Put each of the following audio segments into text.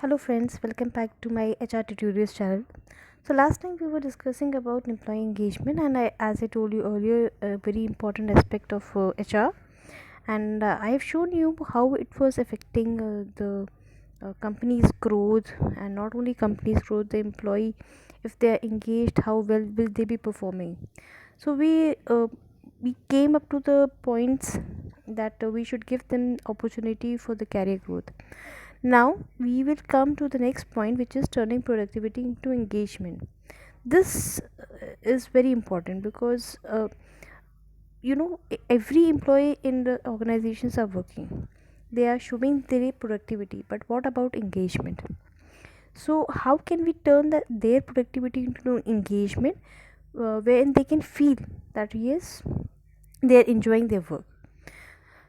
Hello friends, welcome back to my HR tutorials channel. So last time we were discussing about employee engagement and as I told you earlier, a very important aspect of HR, and I have shown you how it was affecting the company's growth, and not only company's growth, the employee, if they are engaged, how well will they be performing. So we came up to the points that we should give them opportunity for the career growth. Now we will come to the next point, which is turning productivity into engagement. This is very important because every employee in the organizations are working. They are showing their productivity, but what about engagement? So how can we turn their productivity into engagement, wherein they can feel that yes, they are enjoying their work?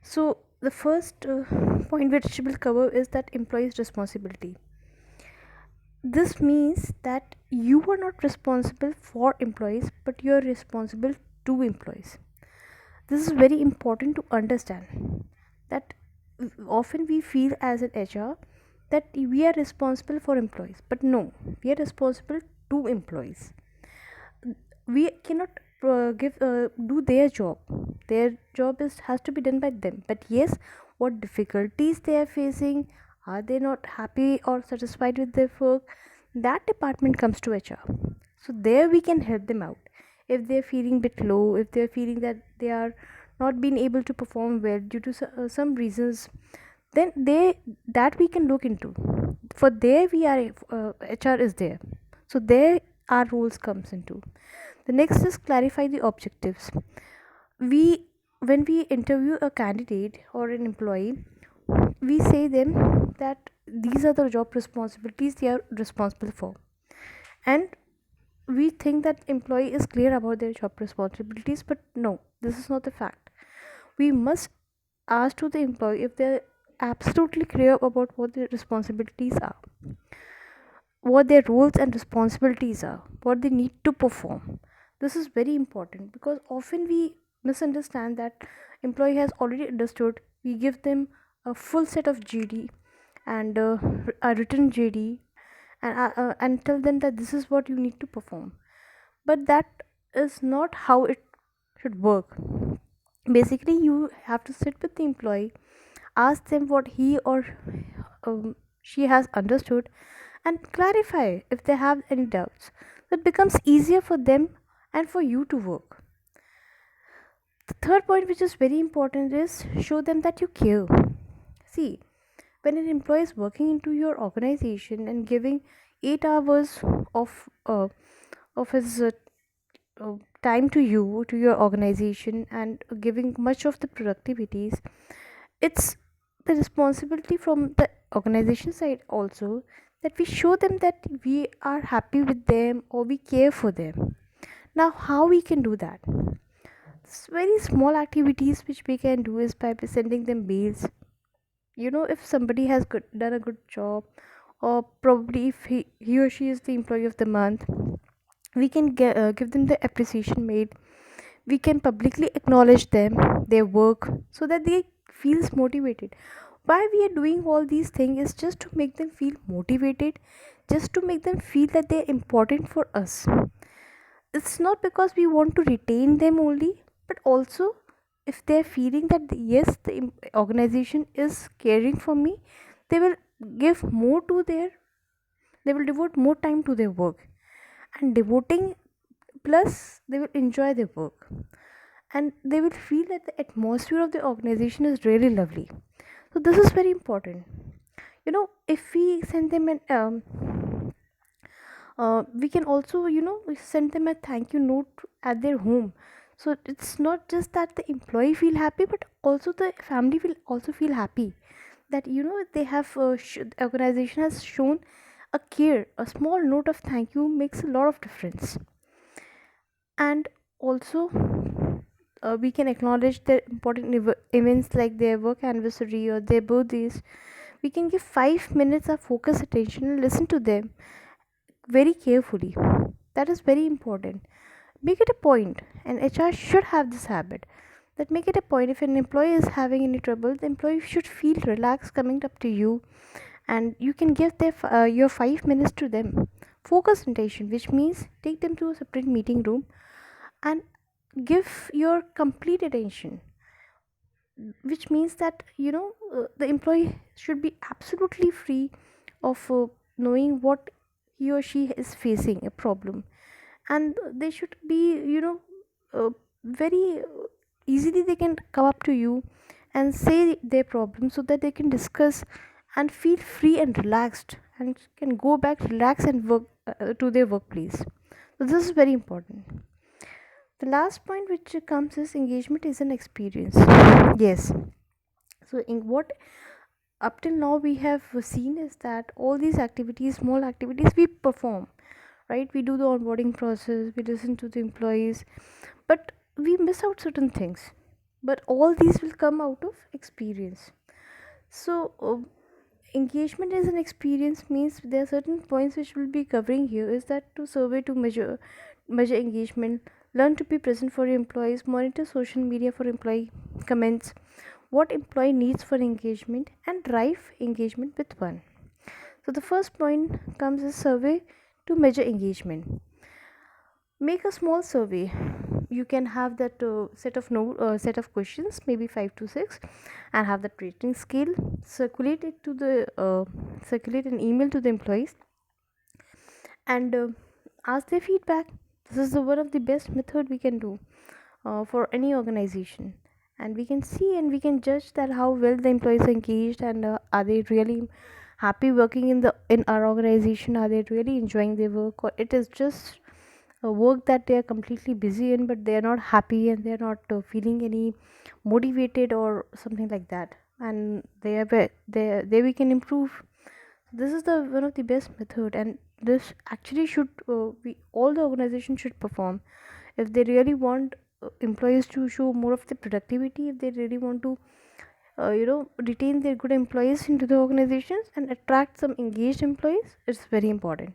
So the first point which we'll cover is that employees' responsibility. This means that you are not responsible for employees, but you are responsible to employees. This is very important to understand that often we feel as an HR that we are responsible for employees, but no, we are responsible to employees. We cannot give do their job. Their job is has to be done by them. But yes, what difficulties they are facing, are they not happy or satisfied with their work, that department comes to HR. So there we can help them out. If they're feeling bit low, if they're feeling that they are not being able to perform well due to some reasons, then they that we can look into. For there we are, HR is there. So there our roles comes into. The next is clarify the objectives. We When we interview a candidate or an employee, we say them that these are the job responsibilities they are responsible for, and we think that employee is clear about their job responsibilities, but no, this is not the fact. We must ask to the employee if they're absolutely clear about what their responsibilities are, what their roles and responsibilities are, what they need to perform. This is very important because often we misunderstand that employee has already understood. We give them a full set of GD and a written JD, and tell them that this is what you need to perform. But that is not how it should work. Basically, you have to sit with the employee, ask them what he or she has understood, and clarify if they have any doubts. That becomes easier for them and for you to work. The third point, which is very important, is show them that you care. See, when an employee is working into your organization and giving 8 hours of uh, of his time to you, to your organization, and giving much of the productivities, it's the responsibility from the organization side also, that we show them that we are happy with them or we care for them. Now how we can do that? Very small activities which we can do is by sending them mails. If somebody has done a good job, or probably if he or she is the employee of the month, we can give them the appreciation mail. We can publicly acknowledge them, their work, so that they feels motivated. Why we are doing all these things is just to make them feel motivated, just to make them feel that they're important for us. It's not because we want to retain them only, but also if they're feeling that yes, the organization is caring for me, they will give more to their they will devote more time to their work, and devoting plus they will enjoy their work, and they will feel that the atmosphere of the organization is really lovely. So this is very important. If we send them an we can also we send them a thank you note at their home. So it's not just that the employee feel happy, but also the family will also feel happy that they have the organization has shown a care. A small note of thank you makes a lot of difference. And also we can acknowledge their important events like their work anniversary or their birthdays. We can give 5 minutes of focused attention and listen to them very carefully. That is very important. Make it a point, and HR should have this habit, that make it a point. If an employee is having any trouble, the employee should feel relaxed coming up to you and you can give your 5 minutes to them. Focus attention, which means take them to a separate meeting room and give your complete attention, which means that the employee should be absolutely free of knowing what he or she is facing a problem, and they should be very easily they can come up to you and say their problem so that they can discuss and feel free and relaxed and can go back relax and work to their workplace. So this is very important. The last point which comes is engagement is an experience. Yes. So in what up till now we have seen is that all these activities, small activities we perform, right? We do the onboarding process, we listen to the employees, but we miss out certain things. But all these will come out of experience. So engagement as an experience means there are certain points which we'll be covering here. Is that to survey to measure engagement, learn to be present for your employees, monitor social media for employee comments, what employee needs for engagement, and drive engagement with one. So the first point comes as survey to measure engagement. Make a small survey. You can have that set of questions, maybe 5 to 6, and have that rating scale. Circulate an email to the employees and ask their feedback. This is the one of the best method we can do for any organization, and we can see and we can judge that how well the employees are engaged, and are they really happy working in our organization, are they really enjoying their work, or it is just a work that they are completely busy in but they are not happy and they are not feeling any motivated or something like that, and there we can improve. This is the one of the best method, and this actually should be all the organization should perform if they really want employees to show more of the productivity, if they really want to retain their good employees into the organizations and attract some engaged employees. It's very important.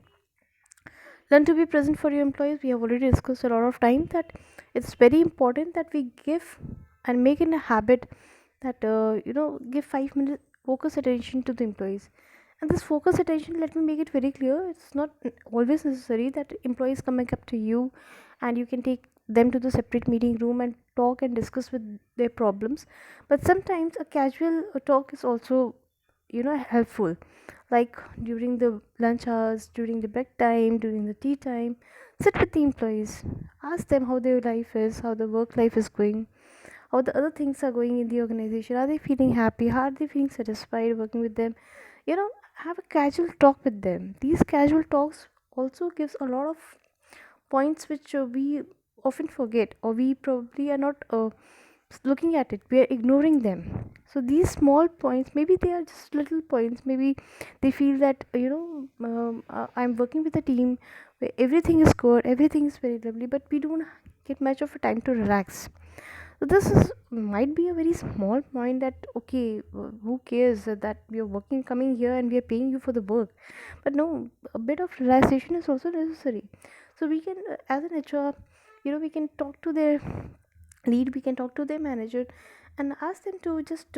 Learn to be present for your employees. We have already discussed a lot of time that it's very important that we give and make it a habit that give 5 minutes focus attention to the employees. And this focus attention, let me make it very clear, it's not always necessary that employees coming up to you and you can take them to the separate meeting room and talk and discuss with their problems, but sometimes a casual talk is also helpful, like during the lunch hours, during the break time, during the tea time. Sit with the employees, ask them how their life is, how the work life is going, how the other things are going in the organization, are they feeling happy, how are they feeling satisfied working with them. Have a casual talk with them. These casual talks also gives a lot of points which we often forget, or we probably are not looking at it, we are ignoring them. So these small points, maybe they are just little points, maybe they feel that I'm working with a team where everything is good, everything is very lovely, but we don't get much of a time to relax. So this is might be a very small point that okay, who cares that we are working coming here and we are paying you for the work, but no, a bit of relaxation is also necessary. So we can as an HR, we can talk to their lead, we can talk to their manager and ask them to just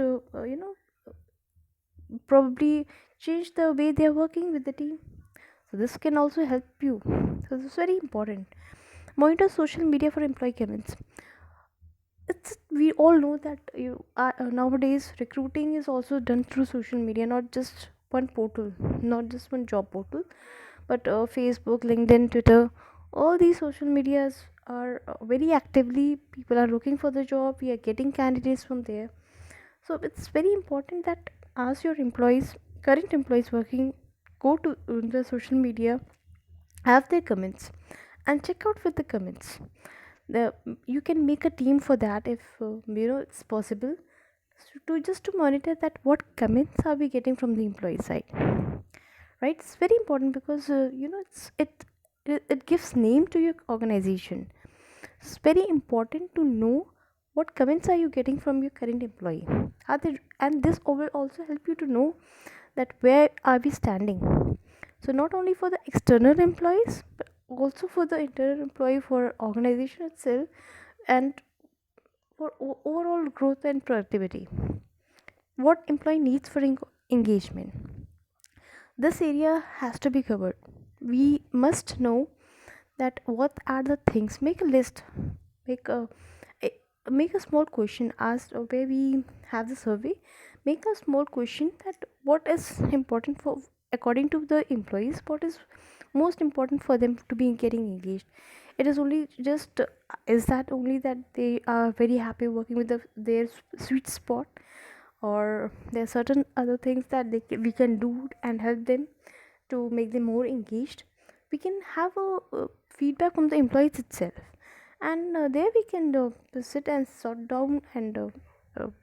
probably change the way they are working with the team. So this can also help you. So this is very important. Monitor social media for employee comments. It's we all know that nowadays recruiting is also done through social media, not just one portal, not just one job portal, but Facebook, LinkedIn, Twitter, all these social medias are very actively people are looking for the job, we are getting candidates from there. So it's very important that as your employees, current employees working, go to the social media, have their comments and check out with the comments. the you can make a team for that if it's possible, so to just to monitor that what comments are we getting from the employee side, right? It's very important because it gives name to your organization. It's very important to know what comments are you getting from your current employee, are they, and this will also help you to know that where are we standing. So not only for the external employees but also for the internal employee, for organization itself, and for overall growth and productivity. What employee needs for engagement. this area has to be covered. We must know that what are the things. Make a list, make a make a small question asked where we have the survey. Make a small question that what is important for, according to the employees, what is most important for them to be getting engaged. It is only just is that only that they are very happy working with their sweet spot, or there are certain other things that we can do and help them to make them more engaged. We can have a feedback from the employees itself, and there we can sit and sort down and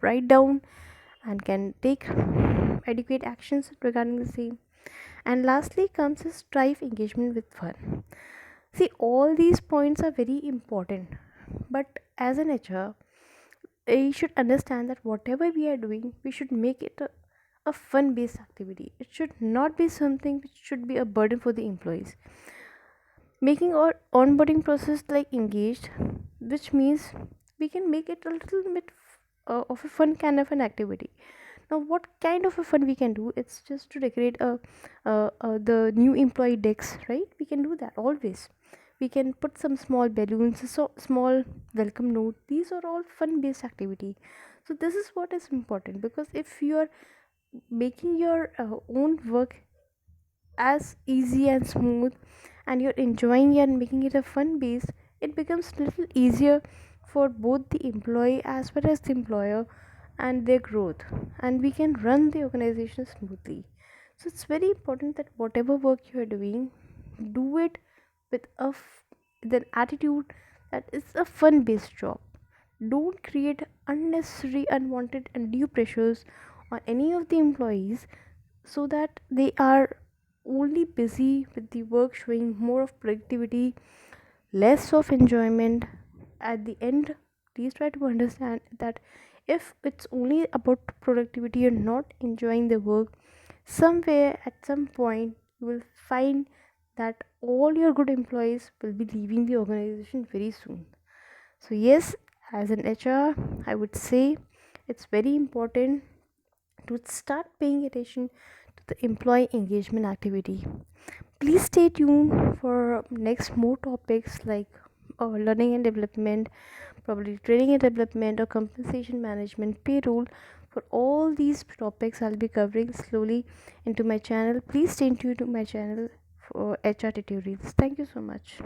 write down and can take adequate actions regarding the same. And lastly comes is strive engagement with fun. See, all these points are very important, but as an HR, you should understand that whatever we are doing, we should make it a fun based activity. It should not be something which should be a burden for the employees. Making our onboarding process like engaged, which means we can make it a little bit of a fun kind of an activity. Now, what kind of a fun we can do? It's just to decorate the new employee decks, right? We can do that always. We can put some small balloons, so small welcome note. These are all fun based activity. So this is what is important, because if you are making your own work as easy and smooth, and you're enjoying it and making it a fun base, it becomes little easier for both the employee as well as the employer and their growth, and we can run the organization smoothly. So it's very important that whatever work you are doing, do it with with an attitude that it's a fun based job. Don't create unnecessary unwanted undue pressures on any of the employees, so that they are only busy with the work, showing more of productivity, less of enjoyment. At the end, please try to understand that if it's only about productivity and not enjoying the work, somewhere at some point you will find that all your good employees will be leaving the organization very soon. So yes, as an HR, I would say it's very important to start paying attention to the employee engagement activity. Please stay tuned for next more topics like learning and development, probably training and development, or compensation management, payroll. For all these topics, I'll be covering slowly into my channel. Please stay tuned to my channel for HR tutorials. Thank you so much.